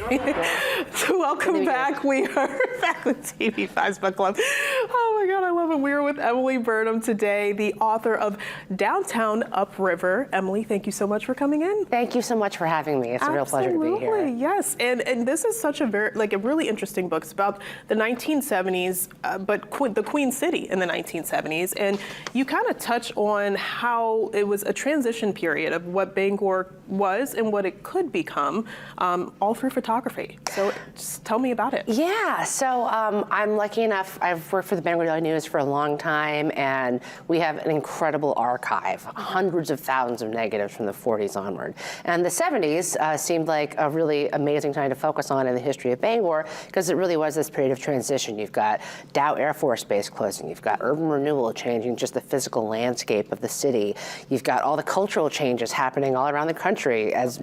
So welcome back. We are back with TV5's Book Club. Oh my God, I love it. We are with Emily Burnham today, the author of Downtown Upriver. Emily, thank you so much for coming in. Thank you so much for having me. It's a real pleasure to be here. Absolutely, yes. And this is such a a really interesting book. It's about the 1970s, but the Queen City in the 1970s. And you kind of touch on how it was a transition period of what Bangor was and what it could become, all through photography. So just tell me about it. Yeah, so I'm lucky enough, I've worked for the Bangor Daily News for a long time, and we have an incredible archive, hundreds of thousands of negatives from the 40s onward. And the 70s seemed like a really amazing time to focus on in the history of Bangor, because it really was this period of transition. You've got Dow Air Force Base closing, you've got urban renewal changing just the physical landscape of the city, you've got all the cultural changes happening all around the country, as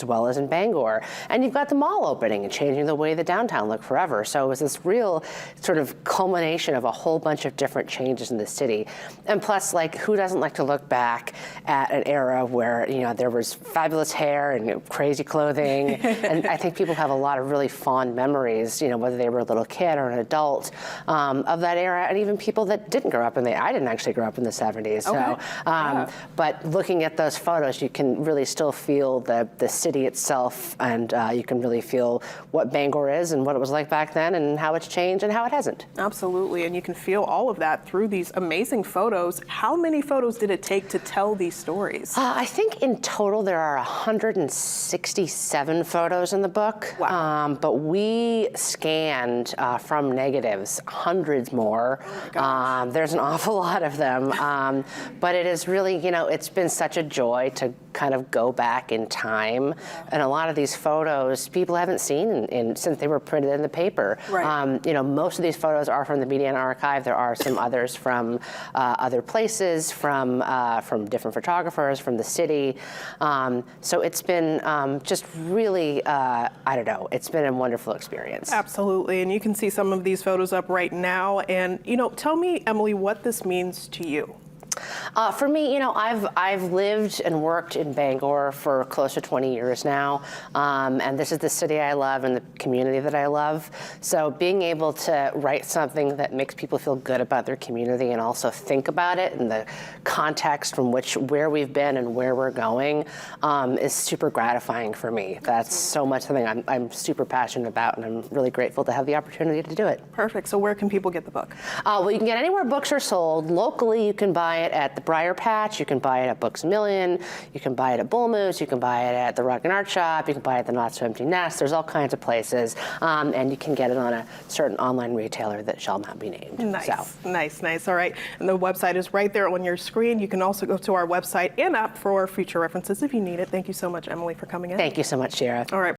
well as in Bangor, and you've got the mall opening and changing the way the downtown looked forever. So it was this real sort of culmination of a whole bunch of different changes in the city. And plus, like, who doesn't like to look back at an era where, you know, there was fabulous hair and crazy clothing, and I think people have a lot of really fond memories, you know, whether they were a little kid or an adult, of that era, and even people that didn't grow up in I didn't actually grow up in the 70s. Okay. So, but looking at those photos, you can really still feel the city itself, and you can really feel what Bangor is and what it was like back then and how it's changed and how it hasn't. Absolutely, and you can feel all of that through these amazing photos. How many photos did it take to tell these stories? I think in total there are 167 photos in the book. Wow. But we scanned from negatives hundreds more. Oh my gosh. There's an awful lot of them. But it is really, you know, it's been such a joy to kind of go back in time. And a lot of these photos people haven't seen since they were printed in the paper. Right. You know, most of these photos are from the Media and Archive. There are some others from other places, from different photographers, from the city. So it's been just really, I don't know, it's been a wonderful experience. Absolutely, and you can see some of these photos up right now. And, you know, tell me, Emily, what this means to you. For me, you know, I've lived and worked in Bangor for close to 20 years now, and this is the city I love and the community that I love. So being able to write something that makes people feel good about their community and also think about it in the context from where we've been and where we're going is super gratifying for me. That's so much something I'm super passionate about, and I'm really grateful to have the opportunity to do it. Perfect. So where can people get the book? Well, you can get anywhere books are sold. Locally, you can buy it at the Briar Patch, you can buy it at Books A Million, you can buy it at Bull Moose, you can buy it at the Rock and Art Shop, you can buy it at the Not So Empty Nest. There's all kinds of places, and you can get it on a certain online retailer that shall not be named. Nice, so. nice. All right, and the website is right there on your screen. You can also go to our website and app for future references if you need it. Thank you so much, Emily, for coming in. Thank you so much, Shara. All right.